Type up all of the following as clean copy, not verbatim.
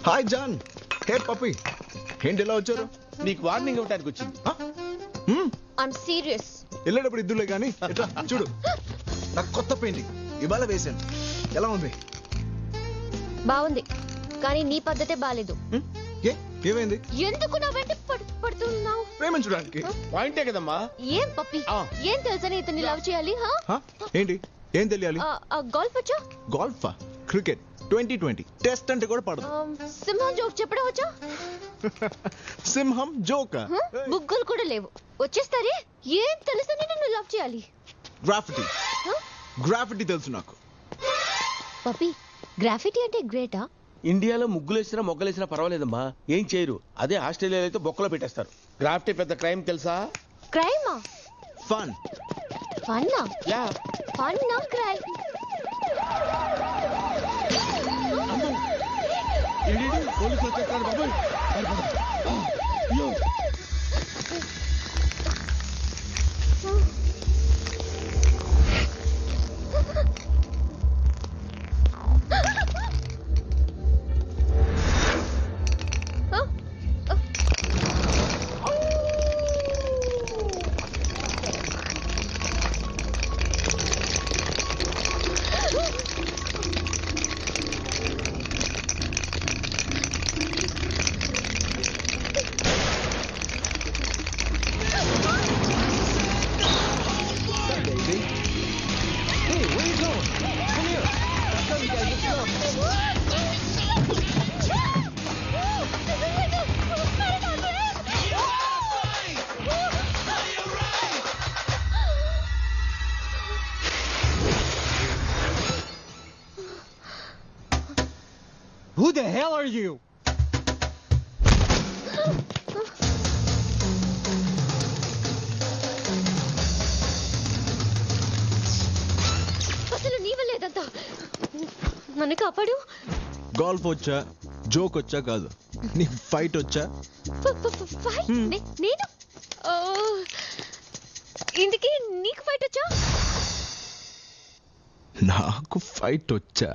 Hi John. హే పప్పి, ఏంటి ఎలా వచ్చారు? నీకు వార్నింగ్ ఇవ్వడానికి వచ్చింది. I'm serious. వెళ్ళేటప్పుడు ఇద్దులే కానీ చూడు, నాకు కొత్త పెయింటింగ్ ఇవాళ వేసాను. ఎలా ఉంది? బాగుంది, కానీ నీ పద్ధతే బాలేదు. ఏమైంది? ఎందుకు నా వెంట పడుతున్నావు? ప్రేమించడానికి. పాయింటే కదమ్మా. ఏం పప్పి, ఏం తెలుసని ఇతన్ని లవ్ చేయాలి? ఏంటి, ఏం తెలియాలి? గోల్ఫ్ వచ్చా? గోల్ఫా? క్రికెట్ 2020 టెస్ట్ అంటే కూడా పడదు. సింహం జోక్ చెప్పడం వచ్చా? సింహం జోకా? బుగ్గలు కూడా లేవు, వచ్చేస్తారే. ఏం తెలుసని నన్ను లవ్ చేయాలి? గ్రాఫిటీ. గ్రాఫిటీ తెలుసు నాకు. పప్పి, గ్రాఫిటీ అంటే గ్రేటా? ఇండియాలో ముగ్గులేసినా మొగ్గలేసినా పర్వాలేదమ్మా, ఏం చేయరు. అదే ఆస్ట్రేలియాలో అయితే బొక్కలో పెట్టేస్తారు. గ్రాఫిటీ పెద్ద క్రైమ్ తెలుసా? క్రైమా? ఫన్. ఫన్నా? యా. ఫన్నా క్రైమ్? పోలీసులు వచ్చేస్తారు బాబోయ్. Who the hell are you? అసలు నీ వల్ల ఏదంతా. నన్ను కాపాడు. గోల్ఫ్ వచ్చా, జోక్ వచ్చా కాదు, నీ ఫైట్ వచ్చా? నేను ఇందుకే నీకు ఫైట్ వచ్చా? నాకు ఫైట్ వచ్చా.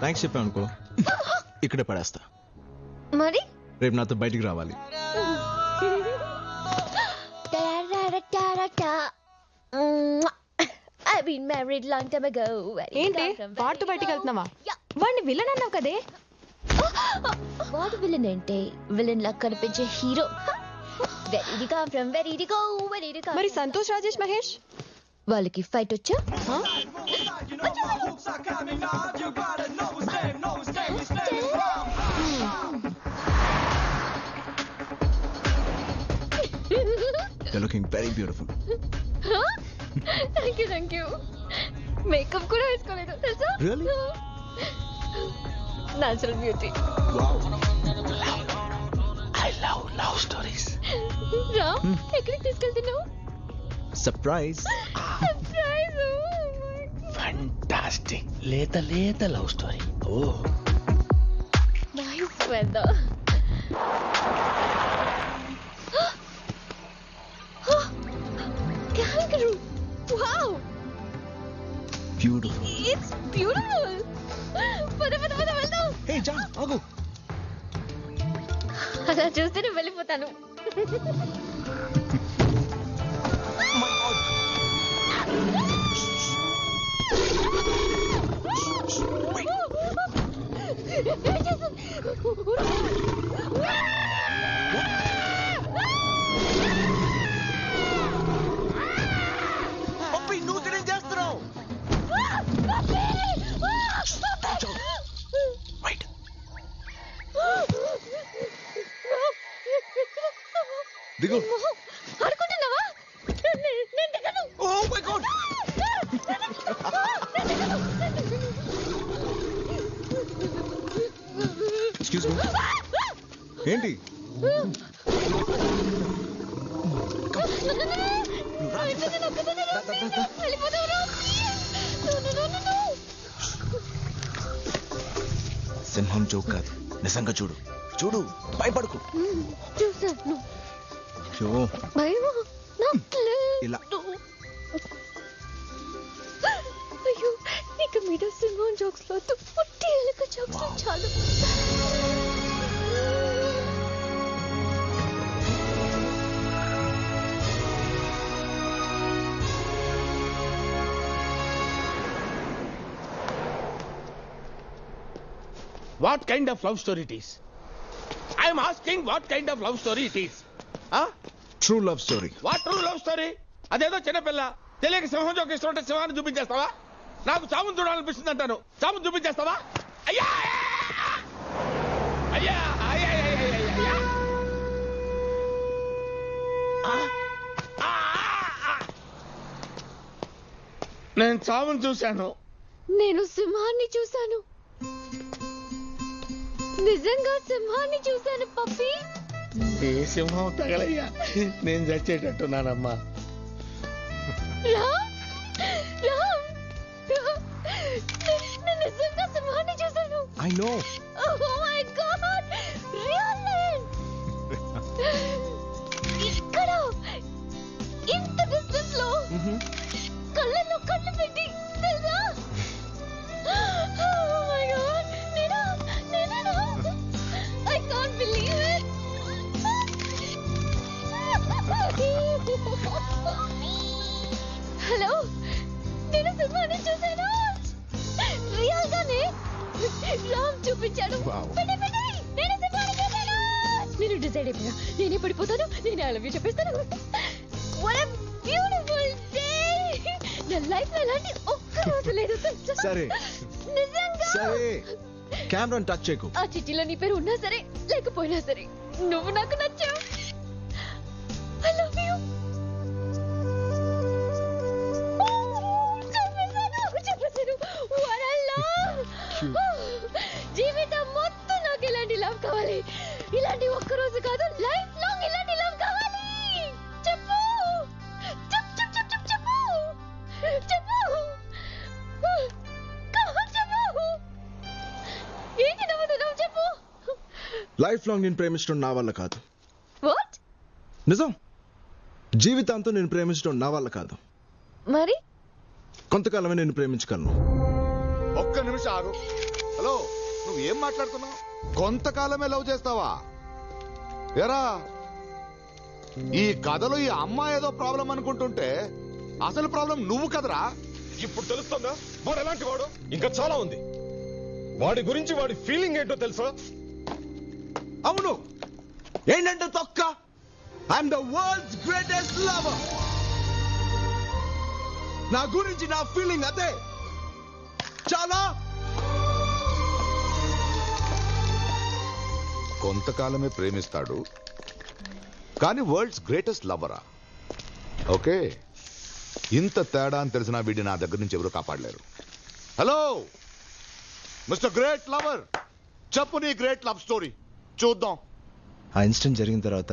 థ్యాంక్స్ చెప్పాను అనుకో, ఇక్కడే పడేస్తా. మరి రేపు నాతో బయటికి రావాలి. ఏంటి పాటు బయటికి వెళ్తున్నావా? వాడిని విలన్ అన్నావు కదే. వాడు విలన్ అంటే విలన్ లా కనిపించే హీరో. మరి సంతోష్ రాజేష్ మహేష్ వాళ్ళకి ఫైట్ వచ్చా? You're looking very beautiful. Thank you. Makeup కూడా వేసుకోలేదు తెలుసా? Really? Natural beauty. Wow. I love stories. Ram, ఎక్కడికి తీసుకెళ్తున్నావు? Surprise. Surprise. Fantastic. లేత love story. Oh Nice weather. Kangaroo. Wow. Beautiful. It's beautiful. పద వెళ్దాం. Hey, John, ఆగు. అలా చూస్తే నేను వెళ్ళిపోతాను. పప్పి నువ్వు చేస్తున్నావు. రైట్. దిగు. ఆడుకుంటున్నావా? నేను దిగను. Oh my god. Excuse me. ఏంటి? సింహం జోక్ కాదు, నిజంగా చూడు. చూడు, భయపడకు. చూసాను. అయ్యో, భయమా? నాకు ఇలా. లేదు. అయ్యో, ఇక మీద సింహం జోక్స్ లో పుట్టి ఎలుక జోక్స్ చాలు. What kind of love story it is? I am asking what kind of love story it is. Huh? True love story. What true love story? అదేదో చిన్నపిల్ల తెలియక సింహం జోక్ ఇస్తుంటే సింహాన్ని చూపించేస్తావా? నాకు చావును చూడాలనిపిస్తుంది అంటాను. చావును చూపించేస్తావా? అయ్యా అయ్యా అయ్యా అయ్యా. నేను చావును చూశాను. నేను సింహాన్ని చూశాను. నిజంగా సింహాన్ని చూశాను పప్పి. ఏ సింహం తగలయ్యా, నేను చచ్చేటట్టున్నానమ్మా. రామ్, రామ్, నేను నిజంగా సింహాన్ని చూశాను. I know. Oh my God! Really? ఇక్కడ ఇంత డిస్టెన్స్ లో కళ్ళల్లో కళ్ళు పెట్టి తెలుసా? Oh my God! నేనా? I can't believe it. Hello, నేను సింహాన్ని చూశాను. రియల్ గానే రామ్ చూపించాడు. Wow. పెట్టే, నేను సింహాన్ని చూశాను. నేను డిసైడ్ అయిపోయా, నేనే పడిపోతాను, నేనే ఐ లవ్ యూ చెప్పేస్తాను. What a beautiful day. నా లైఫ్ లో ఇలాంటి ఒక్క రోజు లేదు తెలుసా? సరే నిజంగా. సరే, కెమెరాని టచ్ చేయకు. ఆ చిట్టిలో నీ పేరు ఉన్నా సరే లేకపోయినా సరే నువ్వు నాకు నచ్చావు. I love you. చెప్పేశాను. What a love. జీవితం మొత్తం నాకు ఇలాంటి లవ్ కావాలి. ఇలాంటి ఒక్క రోజు కాదు, లైఫ్ లాంగ్ ఇలాంటి లవ్ కావాలి. చెప్పు చెప్పు. ఏంటి నవ్వుతున్నావు? చెప్పు. లైఫ్ లాంగ్ నేను ప్రేమించడం నా వల్ల కాదు. వాట్? నిజం, జీవితాంతం నేను ప్రేమించడం నా వల్ల కాదు. మరి కొంతకాలమే నేను ప్రేమించగలను. ఒక్క నిమిషం ఆగు. హలో, నువ్వు ఏం మాట్లాడుతున్నావు? కొంతకాలమే లవ్ చేస్తావా? ఎరా, ఈ కథలో ఈ అమ్మాయి ఏదో ప్రాబ్లం అనుకుంటుంటే అసలు ప్రాబ్లం నువ్వు కదరా. ఇప్పుడు తెలుస్తుందా వాడు ఎలాంటి వాడు? ఇంకా చాలా ఉంది. వాడి గురించి వాడి ఫీలింగ్ ఏంటో తెలుసా? అవును. ఏంటంటే తొక్క? I'm the world's greatest lover. నా గురించి నా ఫీలింగ్ అదే. చాలా కొంతకాలమే ప్రేమిస్తాడు కానీ వరల్డ్స్ గ్రేటెస్ట్ లవరా? ఓకే, ఇంత తేడా అని తెలిసిన వీడిని నా దగ్గర నుంచి ఎవరు కాపాడలేరు. హలో మిస్టర్ గ్రేట్ లవర్, చెప్పు నీ గ్రేట్ లవ్ స్టోరీ చూద్దాం. ఆ ఇన్సిడెంట్ జరిగిన తర్వాత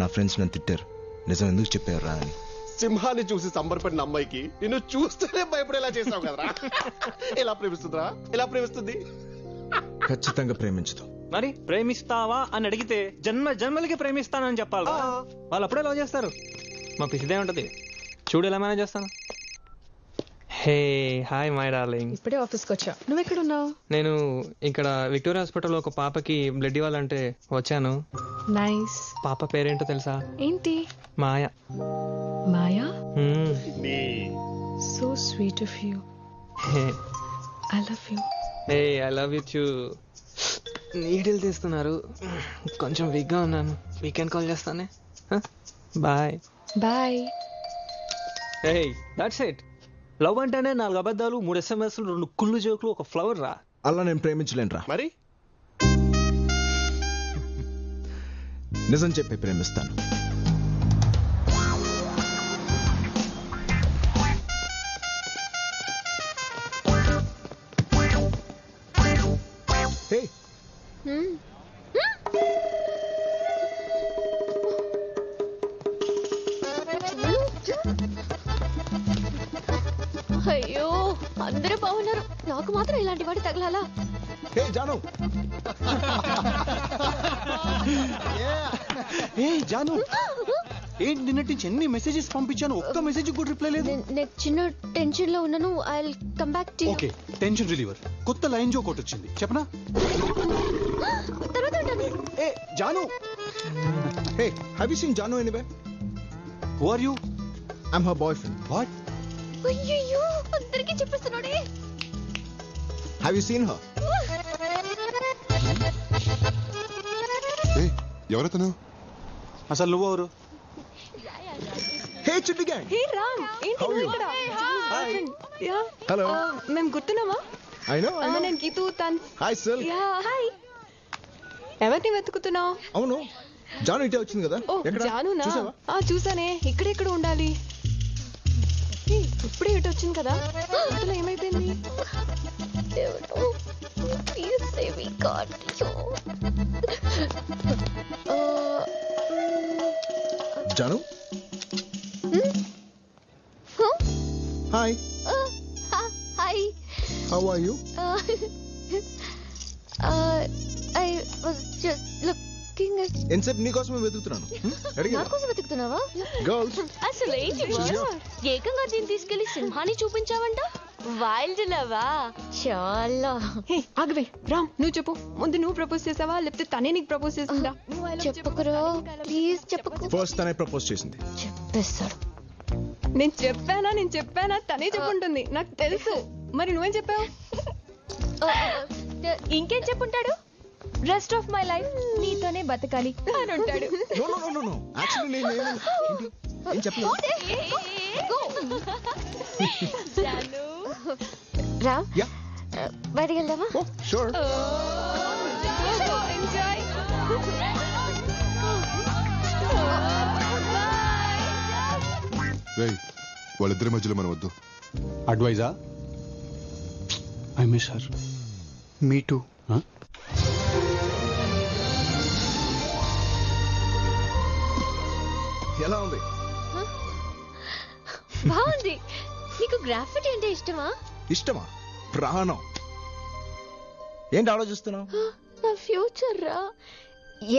నా ఫ్రెండ్స్ నన్ను తిట్టారు. నిజం ఎందుకు చెప్పారు రా అని. సింహాన్ని చూసి సంబరపడిన అమ్మాయికి నిన్ను చూస్తేనే భయపడేలా చేసావు కదరా. ఎలా ప్రేమిస్తుందిరా? ఎలా ప్రేమిస్తుంది? ఖచ్చితంగా ప్రేమించదు. మరి ప్రేమిస్తావా అని అడిగితే జన్మ జన్మలకి ప్రేమిస్తానని చెప్పాలి. వాళ్ళు అప్పుడే లవ్ చేస్తారు. మా పిసిదే ఉంటది. చూడు ఎలా మేనేజ్ చేస్తాను. Hey hi my darling. ఇప్పుడే ఆఫీస్కి వచ్చా. నువ్వు ఎక్కడ ఉన్నావు? నేను ఇక్కడ విక్టోరియా హాస్పిటల్లో ఒక పాపకి బ్లడ్ ఇవ్వాలంటే వచ్చాను. నైస్. పాప పేరేంటో తెలుసా? ఏంటి? మాయా. మాయా? నీ so sweet of you. I love you. Hey I love you too. Needle తీస్తున్నారు. కొంచెం వీక్గా ఉన్నాను. వీకెండ్ కాల్ చేస్తానే. Bye bye. Hey that's it. Love అంటేనే 4 అబద్ధాలు, 3 SMS, 2 కుళ్ళు జోకులు, ఒక ఫ్లవర్ రా. అలా నేను ప్రేమించలేనురా. మరి నిజం చెప్పి ప్రేమిస్తాను. హే అయ్యో అందరూ బాగున్నారు, నాకు మాత్రం ఇలాంటి వాడి తగలాలా? హే జాను. ఏ జాను, ఏంటి నిన్నటి నుంచి ఎన్ని మెసేజెస్ పంపించాను, ఒక్క మెసేజ్ కూడా రిప్లై లేదు. నేను చిన్న టెన్షన్ లో ఉన్నాను. I will come back to you. Okay, tension reliever కొత్త లైన్ జోక్ ఒకటి వచ్చింది, చెప్పనా? తర్వాత ఉంటాను. ఏ Jaanu, hey have you seen Jaanu anywhere? Who are you? I'm her boyfriend. What? అయ్యో అందరికీ చెప్పేస్తున్నాడే. Have you seen her? ఎవరతను? అసలు నువ్వెవరు? హే చిట్టి గ్యాంగ్. హే రామ్, ఏంటి నువ్వు ఇక్కడ? యా. హలో. మేము గుర్తున్నామా? ఐ నో నేను గీతూ తన్. హాయ్ సిల్. Yeah hi. ఎవరిని వెతుకుతున్నావు? అవును జాను ఇటే వచ్చింది కదా. ఓ ఎక్కడ జానునా? చూసావా? చూసానే. ఇక్కడెక్కడ ఉండాలి? ఇప్పుడే ఇటు వచ్చింది కదా. అసలు ఏమైపోయింది? Please say we got you. జాను. Hi. Hi. How are you? I was just looking at. ఎన్సెప్ నీకోసమే వెతుకుతున్నాను. నా కోసం వెతుకుతున్నావా? గర్ల్స్. అసలు ఏంటి ఏకంగా దీన్ని తీసుకెళ్లి సింహాన్ని చూపించావంట? వైల్డ్ లవా? చాలా. హే ఆగవే రామ్, నువ్వు చెప్పు. ముందు నువ్వు ప్రపోజ్ చేసావా లేకపోతే తనే నీకు ప్రపోజ్ చేసిందా? చెప్పుకురా ప్లీజ్ చెప్పుకు. ఫస్ట్ తనే ప్రపోజ్ చేసింది. చెప్పేస్తాడు. నేను చెప్పానా తనే చెప్పుంటుంది, నాకు తెలుసు. మరి నువ్వేం చెప్పావు? ఇంకేం చెప్పుంటాడు? రెస్ట్ ఆఫ్ మై లైఫ్ నీతోనే బతకాలి అని ఉంటాడు. No no no no no actually నేను ఏం చెప్పలేదు. రామ్ యా బయటికి వెళ్దామా? Oh sure. ఎంజాయ్. రేయ్, వాళ్ళిద్దరి మధ్యలో మనం వద్దు. అడ్వైజా? I miss her. Me too. ఎలా ఉంది? బాగుంది. నీకు గ్రాఫిటీ అంటే ఇష్టమా? ఇష్టమా? ప్రాణం. ఏంటి ఆలోచిస్తున్నావు? నా ఫ్యూచర్ రా.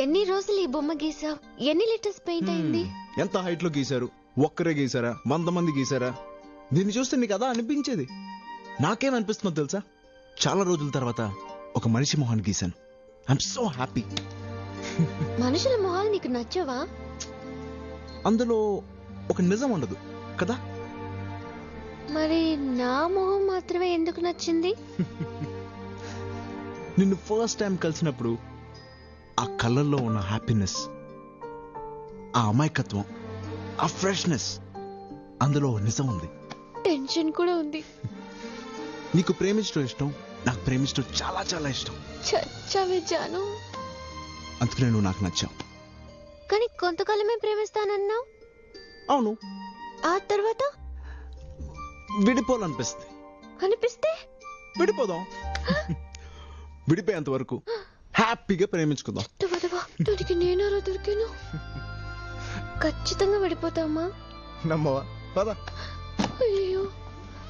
ఎన్ని రోజులు ఈ బొమ్మ గీసావు? ఎన్ని లీటర్స్ పెయింట్ అయింది? ఎంత హైట్ లో గీశారు? ఒక్కరే గీసారా? 100 మంది గీసారా? దీన్ని చూస్తే నీకు అదా అనిపించేది. నాకేమనిపిస్తుందో తెలుసా? చాలా రోజుల తర్వాత ఒక మనిషి మొహాన్ని గీశాను. I'm so happy. మనుషుల మొహాలు నీకు నచ్చవా? అందులో ఒక నిజం ఉండదు కదా. మరి నా మొహం మాత్రమే ఎందుకు నచ్చింది? నిన్ను ఫస్ట్ టైం కలిసినప్పుడు ఆ కళ్ళల్లో ఉన్న హ్యాపీనెస్, ఆ అమాయకత్వం, ఆ ఫ్రెష్నెస్, అందులో నిజం ఉంది. టెన్షన్ కూడా ఉంది. నీకు ప్రేమించడం ఇష్టం, నాకు ప్రేమించడం చాలా చాలా ఇష్టం. చచ్చావే జాను. అందుకనే నువ్వు నాకు నచ్చావు. కానీ కొంతకాలమే ప్రేమిస్తానన్నావు. అవును, ఆ తర్వాత విడిపోవాలనిపిస్తుంది. అనిపిస్తే విడిపోదాం. విడిపోయేంత వరకు హ్యాపీగా ప్రేమించుకుందాం. దానికి నేనారా దొరికాను. ఖచ్చితంగా విడిపోతామా? నమ్మవా? పద. అయ్యో